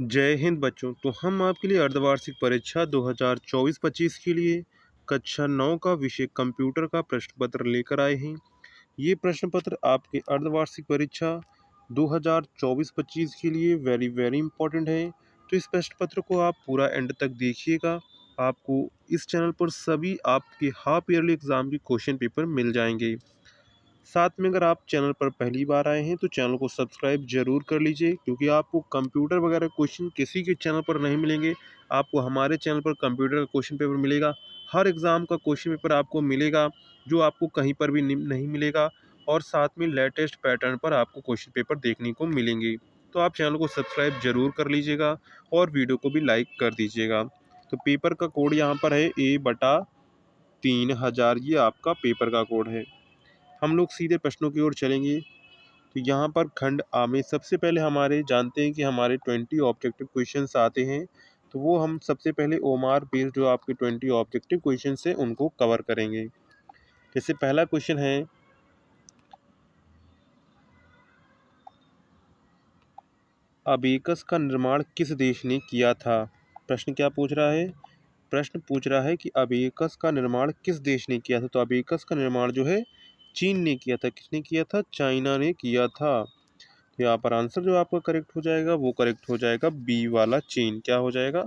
जय हिंद बच्चों। तो हम आपके लिए अर्धवार्षिक परीक्षा 2024-25 के लिए कक्षा 9 का विषय कंप्यूटर का प्रश्न पत्र लेकर आए हैं। ये प्रश्न पत्र आपके अर्धवार्षिक परीक्षा 2024-25 के लिए वेरी वेरी इंपॉर्टेंट है। तो इस प्रश्न पत्र को आप पूरा एंड तक देखिएगा। आपको इस चैनल पर सभी आपके हाफ ईयरली एग्जाम के क्वेश्चन पेपर मिल जाएंगे। साथ में अगर आप चैनल पर पहली बार आए हैं तो चैनल को सब्सक्राइब जरूर कर लीजिए, क्योंकि आपको कंप्यूटर वगैरह क्वेश्चन किसी के चैनल पर नहीं मिलेंगे। आपको हमारे चैनल पर कंप्यूटर का क्वेश्चन पेपर मिलेगा। हर एग्ज़ाम का क्वेश्चन पेपर आपको मिलेगा, जो आपको कहीं पर भी नहीं मिलेगा। और साथ में लेटेस्ट पैटर्न पर आपको क्वेश्चन पेपर देखने को मिलेंगे। तो आप चैनल को सब्सक्राइब जरूर कर लीजिएगा और वीडियो को भी लाइक कर दीजिएगा। तो पेपर का कोड यहाँ पर है A/3000। ये आपका पेपर का कोड है। हम लोग सीधे प्रश्नों की ओर चलेंगे। तो यहाँ पर खंड आ में सबसे पहले हमारे जानते हैं कि हमारे 20 ऑब्जेक्टिव क्वेश्चंस आते हैं। तो वो हम सबसे पहले ओमार बेस्ड जो आपके 20 ऑब्जेक्टिव क्वेश्चंस हैं उनको कवर करेंगे। जैसे पहला क्वेश्चन है, अबेकस का निर्माण किस देश ने किया था। प्रश्न क्या पूछ रहा है? प्रश्न पूछ रहा है कि अबेकस का निर्माण किस देश ने किया था। तो अबेकस का निर्माण जो है चीन ने किया था। किसने किया था? चाइना ने किया था। तो यहाँ पर आंसर जो आपका करेक्ट हो जाएगा वो करेक्ट हो जाएगा बी वाला चीन। क्या हो जाएगा?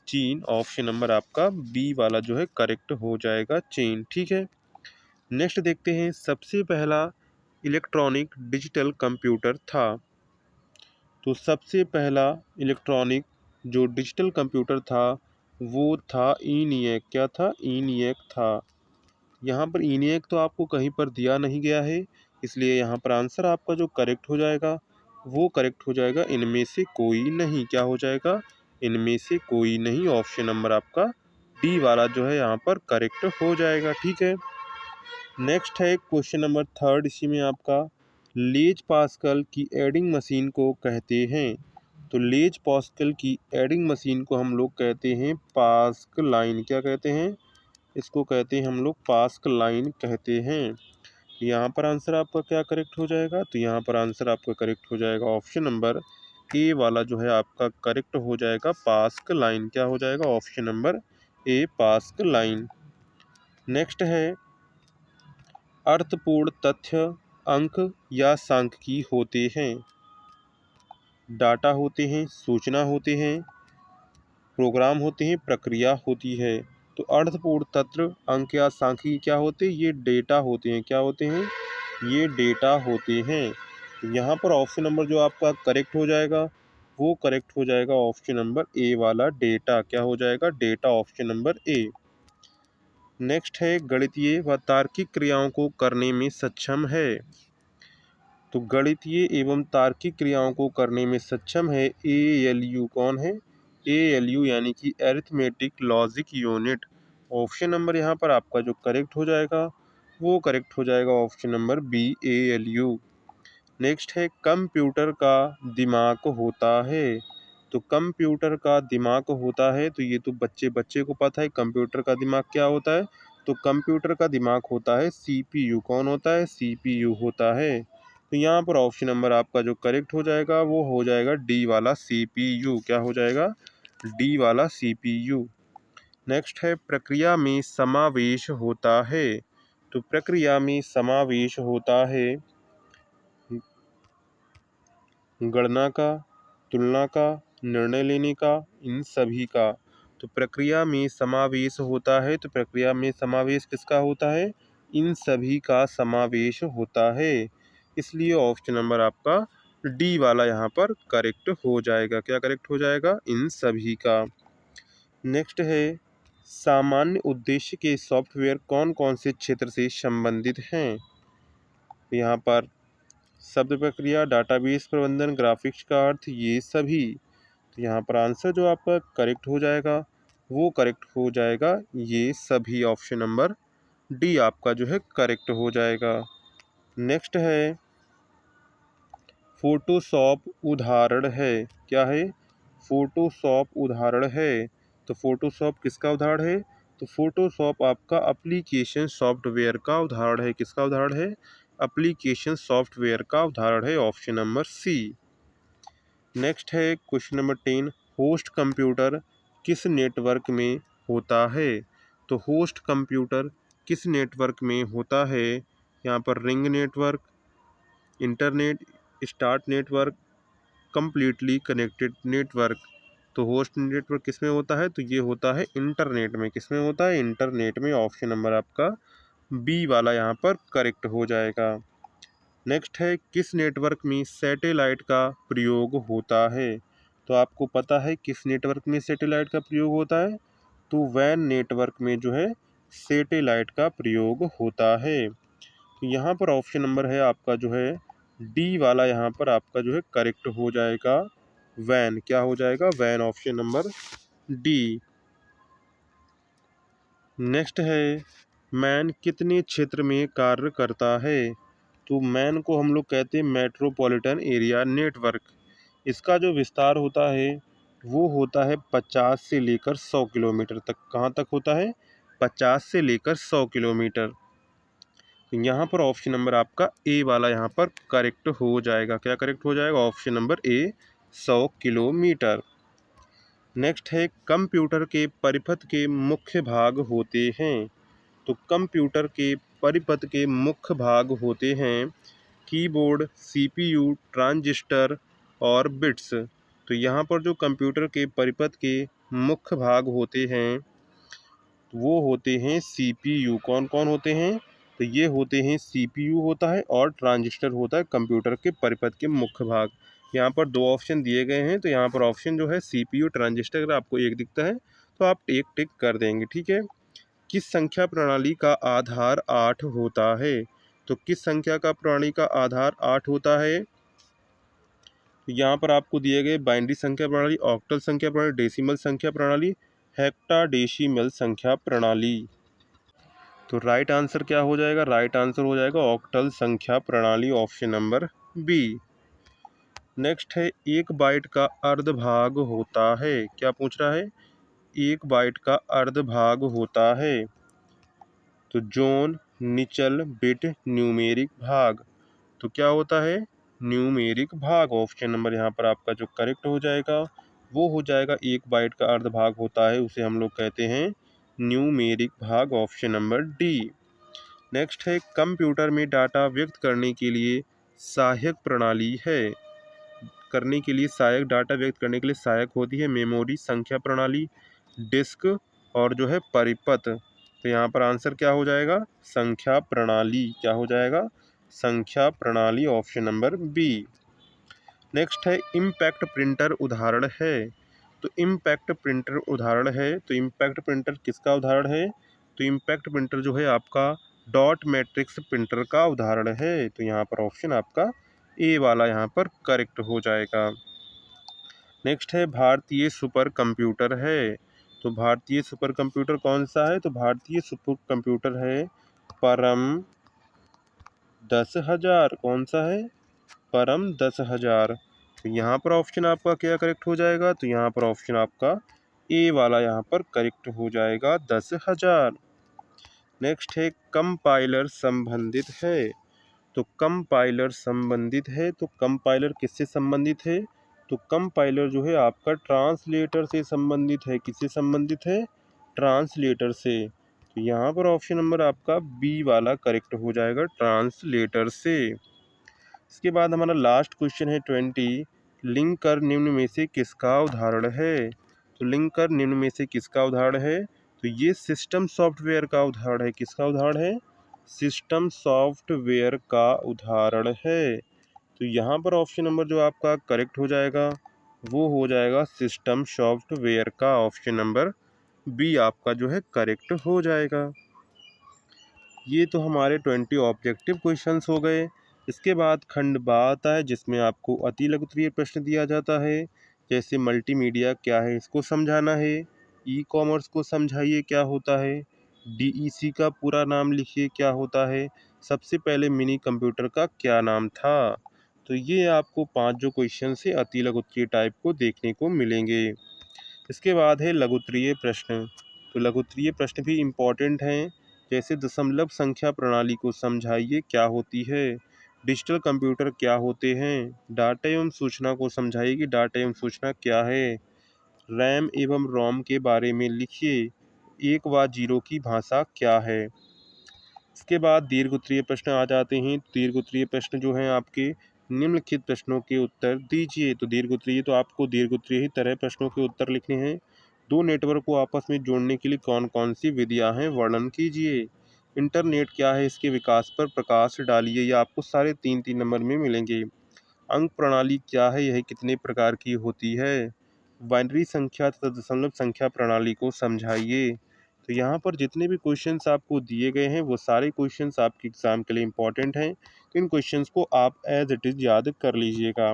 चीन। ऑप्शन नंबर आपका बी वाला जो है करेक्ट हो जाएगा, चीन। ठीक है। नेक्स्ट देखते हैं, सबसे पहला इलेक्ट्रॉनिक डिजिटल कंप्यूटर था। तो सबसे पहला इलेक्ट्रॉनिक जो डिजिटल कंप्यूटर था वो था ENIAC। क्या था? ENIAC था। यहाँ पर ENIAC तो आपको कहीं पर दिया नहीं गया है, इसलिए यहाँ पर आंसर आपका जो करेक्ट हो जाएगा वो करेक्ट हो जाएगा इनमें से कोई नहीं। क्या हो जाएगा? इनमें से कोई नहीं। ऑप्शन नंबर आपका डी वाला जो है यहाँ पर करेक्ट हो जाएगा। ठीक है। नेक्स्ट है क्वेश्चन नंबर थर्ड। इसी में आपका लेज पास्कल की एडिंग मशीन को कहते हैं। तो लेज पास्कल की एडिंग मशीन को हम लोग कहते हैं पास्क लाइन। क्या कहते हैं? इसको कहते हैं हम लोग पास्क लाइन कहते हैं। यहाँ पर आंसर आपका क्या करेक्ट हो जाएगा? तो यहाँ पर आंसर आपका करेक्ट हो जाएगा ऑप्शन नंबर ए वाला जो है आपका करेक्ट हो जाएगा पास्क लाइन। क्या हो जाएगा? ऑप्शन नंबर ए पास्क लाइन। नेक्स्ट है, अर्थपूर्ण तथ्य अंक या सांख्यिकी होते हैं। डाटा होते हैं, सूचना होते हैं, प्रोग्राम होते हैं, प्रक्रिया होती है। तो अर्थपूर्ण तत्व अंक या सांख्यिकी क्या होते हैं? ये डेटा होते हैं। क्या होते हैं? ये डेटा होते हैं। तो यहाँ पर ऑप्शन नंबर जो आपका करेक्ट हो जाएगा वो करेक्ट हो जाएगा ऑप्शन नंबर ए वाला डेटा। क्या हो जाएगा? डेटा। ऑप्शन नंबर ए। नेक्स्ट है, गणितीय व तार्किक क्रियाओं को करने में सक्षम है। तो गणितीय एवं तार्किक क्रियाओं को करने में सक्षम है ALU। कौन है? ALU यानी कि arithmetic logic unit. Option number यहाँ पर आपका जो करेक्ट हो जाएगा वो करेक्ट हो जाएगा option number B ALU। Next है, कंप्यूटर का दिमाग होता है। तो कंप्यूटर का दिमाग होता है, तो ये तो बच्चे बच्चे को पता है कंप्यूटर का दिमाग क्या होता है। तो कंप्यूटर का दिमाग होता है CPU। कौन होता है? CPU होता है। तो यहाँ पर ऑप्शन नंबर आपका जो करेक्ट हो जाएगा वो हो जाएगा डी वाला CPU। क्या हो जाएगा? डी वाला CPU। नेक्स्ट है, प्रक्रिया में समावेश होता है। तो प्रक्रिया में समावेश होता है गणना का, तुलना का, निर्णय लेने का, इन सभी का। तो प्रक्रिया में समावेश होता है, तो प्रक्रिया में समावेश किसका होता है? इन सभी का समावेश होता है। इसलिए ऑप्शन नंबर आपका डी वाला यहाँ पर करेक्ट हो जाएगा। क्या करेक्ट हो जाएगा? इन सभी का। नेक्स्ट है, सामान्य उद्देश्य के सॉफ्टवेयर कौन कौन से क्षेत्र से संबंधित हैं। यहाँ पर शब्द प्रक्रिया, डाटाबेस प्रबंधन, ग्राफिक्स का अर्थ, ये सभी। तो यहाँ पर आंसर जो आपका करेक्ट हो जाएगा वो करेक्ट हो जाएगा ये सभी। ऑप्शन नंबर डी आपका जो है करेक्ट हो जाएगा। नेक्स्ट है, फोटोशॉप उदाहरण है। क्या है? फोटोशॉप उदाहरण है। तो फोटोशॉप किसका उदाहरण है? तो फोटोशॉप आपका एप्लीकेशन सॉफ्टवेयर का उदाहरण है। किसका उदाहरण है? एप्लीकेशन सॉफ्टवेयर का उदाहरण है। Option number C. नेक्स्ट है क्वेश्चन नंबर 10, होस्ट कंप्यूटर किस नेटवर्क में होता है? तो होस्ट कंप्यूटर किस नेटवर्क में होता है? यहाँ पर ring network, internet, start network, completely connected network. तो होस्ट नेटवर्क किस में होता है? तो ये होता है इंटरनेट में। किस में होता है? इंटरनेट में। ऑप्शन नंबर आपका बी वाला यहाँ पर करेक्ट हो जाएगा। नेक्स्ट है किस नेटवर्क में सैटेलाइट का प्रयोग होता है? तो आपको पता है किस नेटवर्क में सैटेलाइट का प्रयोग होता है? तो वैन नेटवर्क में जो है सैटेलाइट का प्रयोग होता है। तो यहाँ पर ऑप्शन नंबर है आपका जो है डी वाला, यहाँ पर आपका जो है करेक्ट हो जाएगा। वैन क्या हो जाएगा? वैन, ऑप्शन नंबर डी। नेक्स्ट है मैन कितने क्षेत्र में कार्य करता है? तो मैन को हम लोग कहते हैं मेट्रोपॉलिटन एरिया नेटवर्क। इसका जो विस्तार होता है वो होता है 50 से लेकर 100 किलोमीटर तक। कहाँ तक होता है? 50 से लेकर 100 किलोमीटर। तो यहाँ पर ऑप्शन नंबर आपका ए वाला यहाँ पर करेक्ट हो जाएगा। क्या करेक्ट हो जाएगा? ऑप्शन नंबर ए, 100 किलोमीटर। नेक्स्ट है कंप्यूटर के परिपथ के मुख्य भाग होते हैं। तो कंप्यूटर के परिपथ के मुख्य भाग होते हैं कीबोर्ड, सीपीयू, ट्रांजिस्टर और बिट्स। तो यहाँ पर जो कंप्यूटर के परिपथ के मुख्य भाग होते हैं वो होते हैं सीपीयू। कौन कौन होते हैं? तो ये होते हैं सीपीयू होता है और ट्रांजिस्टर होता है कंप्यूटर के परिपथ के मुख्य भाग। यहाँ पर दो ऑप्शन दिए गए हैं, तो यहाँ पर ऑप्शन जो है सीपीयू, ट्रांजिस्टर, अगर आपको एक दिखता है तो आप एक टिक कर देंगे। ठीक है। किस संख्या प्रणाली का आधार 8 होता है? तो किस संख्या का प्रणाली का आधार 8 होता है? यहाँ पर आपको दिए गए बाइनरी संख्या प्रणाली, ऑक्टल संख्या प्रणाली, डेसिमल संख्या प्रणाली, हेक्साडेसिमल संख्या प्रणाली। तो राइट आंसर क्या हो जाएगा? राइट आंसर हो जाएगा ऑक्टल संख्या प्रणाली, ऑप्शन नंबर बी। नेक्स्ट है एक बाइट का अर्धभाग होता है। क्या पूछ रहा है? एक बाइट का अर्धभाग होता है। तो जोन, निचल, बिट, न्यूमेरिक भाग। तो क्या होता है? न्यूमेरिक भाग। ऑप्शन नंबर यहाँ पर आपका जो करेक्ट हो जाएगा वो हो जाएगा एक बाइट का अर्धभाग होता है, उसे हम लोग कहते हैं न्यूमेरिक भाग, ऑप्शन नंबर डी। नेक्स्ट है कंप्यूटर में डाटा व्यक्त करने के लिए सहायक प्रणाली है। करने के लिए सहायक, डाटा व्यक्त करने के लिए सहायक होती है मेमोरी, संख्या प्रणाली, डिस्क और जो है परिपथ। तो यहाँ पर आंसर क्या हो जाएगा? संख्या प्रणाली। क्या हो जाएगा? संख्या प्रणाली, ऑप्शन नंबर बी। नेक्स्ट है इम्पैक्ट प्रिंटर उदाहरण है। तो इम्पैक्ट प्रिंटर उदाहरण है, तो इम्पैक्ट प्रिंटर किसका उदाहरण है? तो इम्पैक्ट प्रिंटर जो है आपका डॉट मैट्रिक्स प्रिंटर का उदाहरण है। तो यहाँ पर ऑप्शन आपका ए वाला यहाँ पर करेक्ट हो जाएगा। नेक्स्ट है भारतीय सुपर कंप्यूटर है। तो भारतीय सुपर कंप्यूटर कौन सा है? तो भारतीय सुपर कंप्यूटर है परम 10,000। कौन सा है? परम 10,000। तो यहाँ पर ऑप्शन आपका क्या करेक्ट हो जाएगा? तो यहाँ पर ऑप्शन आपका ए वाला यहाँ पर करेक्ट हो जाएगा, 10,000। नेक्स्ट है कंपाइलर संबंधित है। तो कंपाइलर संबंधित है, तो कंपाइलर किससे संबंधित है? तो कंपाइलर जो है आपका ट्रांसलेटर से संबंधित है। किससे संबंधित है? ट्रांसलेटर से। तो यहाँ पर ऑप्शन नंबर आपका बी वाला करेक्ट हो जाएगा, ट्रांसलेटर से। इसके बाद हमारा लास्ट क्वेश्चन है 20, लिंकर निम्न में से किसका उदाहरण है? तो लिंकर निम्न में से किसका उदाहरण है? तो ये सिस्टम सॉफ्टवेयर का उदाहरण है। किसका उदाहरण है? सिस्टम सॉफ्टवेयर का उदाहरण है। तो यहाँ पर ऑप्शन नंबर जो आपका करेक्ट हो जाएगा वो हो जाएगा सिस्टम सॉफ्टवेयर का, ऑप्शन नंबर बी आपका जो है करेक्ट हो जाएगा। ये तो हमारे 20 ऑब्जेक्टिव क्वेश्चंस हो गए। इसके बाद खंड बा आता है जिसमें आपको अति लघुत्तरीय प्रश्न दिया जाता है। जैसे मल्टीमीडिया क्या है इसको समझाना है, ई कॉमर्स को समझाइए क्या होता है, डीईसी का पूरा नाम लिखिए क्या होता है, सबसे पहले मिनी कंप्यूटर का क्या नाम था। तो ये आपको 5 जो क्वेश्चन से अति लघुत्तरीय टाइप को देखने को मिलेंगे। इसके बाद है लघुत्तरीय प्रश्न। तो लघुत्तरीय प्रश्न भी इम्पॉर्टेंट हैं। जैसे दशमलव संख्या प्रणाली को समझाइए क्या होती है, डिजिटल कंप्यूटर क्या होते हैं? डाटा एवं सूचना को समझाइए कि डाटा एवं सूचना क्या है? रैम एवं रोम के बारे में लिखिए। एक व जीरो की भाषा क्या है? इसके बाद दीर्घ उत्तरीय प्रश्न आ जाते हैं। दीर्घ उत्तरीय प्रश्न जो हैं आपके निम्नलिखित प्रश्नों के उत्तर दीजिए। तो दीर्घ उत्तरीय तो आपको दीर्घ उत्तरीय ही तरह प्रश्नों के उत्तर लिखने हैं। दो नेटवर्क को आपस में जोड़ने के लिए कौन कौन सी विधियां हैं, वर्णन कीजिए। इंटरनेट क्या है, इसके विकास पर प्रकाश डालिए। यह आपको सारे 3-3 नंबर में मिलेंगे। अंक प्रणाली क्या है, यह कितने प्रकार की होती है? बाइनरी संख्या तथा दशमलव संख्या प्रणाली को समझाइए। तो यहाँ पर जितने भी क्वेश्चंस आपको दिए गए हैं वो सारे क्वेश्चंस आपके एग्जाम के लिए इंपॉर्टेंट हैं। तो इन क्वेश्चंस को आप एज इट इज़ याद कर लीजिएगा।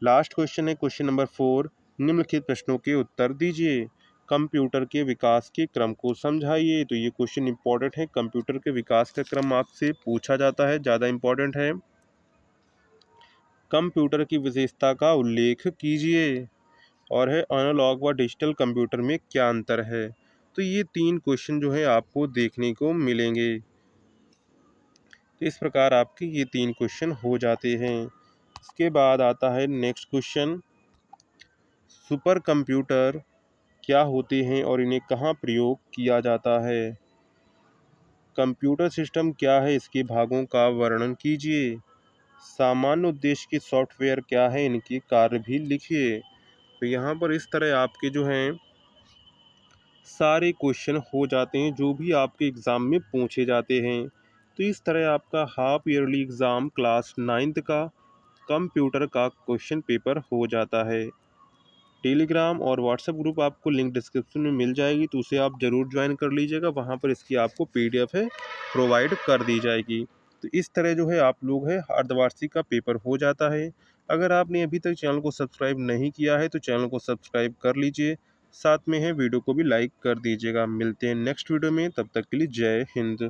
लास्ट क्वेश्चन है क्वेश्चन नंबर 4। निम्नलिखित प्रश्नों के उत्तर दीजिए। कंप्यूटर के विकास के क्रम को समझाइए। तो ये क्वेश्चन इंपॉर्टेंट है। कंप्यूटर के विकास का क्रम आपसे पूछा जाता है, ज़्यादा इंपॉर्टेंट है। कंप्यूटर की विशेषता का उल्लेख कीजिए। और है एनालॉग व डिजिटल कंप्यूटर में क्या अंतर है? तो ये 3 क्वेश्चन जो है आपको देखने को मिलेंगे। तो इस प्रकार आपके ये 3 क्वेश्चन हो जाते हैं। इसके बाद आता है नेक्स्ट क्वेश्चन, सुपर कंप्यूटर क्या होते हैं और इन्हें कहाँ प्रयोग किया जाता है? कंप्यूटर सिस्टम क्या है, इसके भागों का वर्णन कीजिए। सामान्य उद्देश्य के सॉफ्टवेयर क्या है, इनके कार्य भी लिखिए। तो यहाँ पर इस तरह आपके जो हैं सारे क्वेश्चन हो जाते हैं जो भी आपके एग्ज़ाम में पूछे जाते हैं। तो इस तरह आपका half yearly exam class 9th का कंप्यूटर का क्वेश्चन पेपर हो जाता है। टेलीग्राम और व्हाट्सएप ग्रुप आपको लिंक डिस्क्रिप्शन में मिल जाएगी, तो उसे आप ज़रूर ज्वाइन कर लीजिएगा। वहाँ पर इसकी आपको पीडीएफ है प्रोवाइड कर दी जाएगी। तो इस तरह जो है आप लोग है अर्धवार्षिक का पेपर हो जाता है। अगर आपने अभी तक चैनल को सब्सक्राइब नहीं किया है तो चैनल को सब्सक्राइब कर लीजिए। साथ में है वीडियो को भी लाइक कर दीजिएगा। मिलते हैं नेक्स्ट वीडियो में, तब तक के लिए जय हिंद।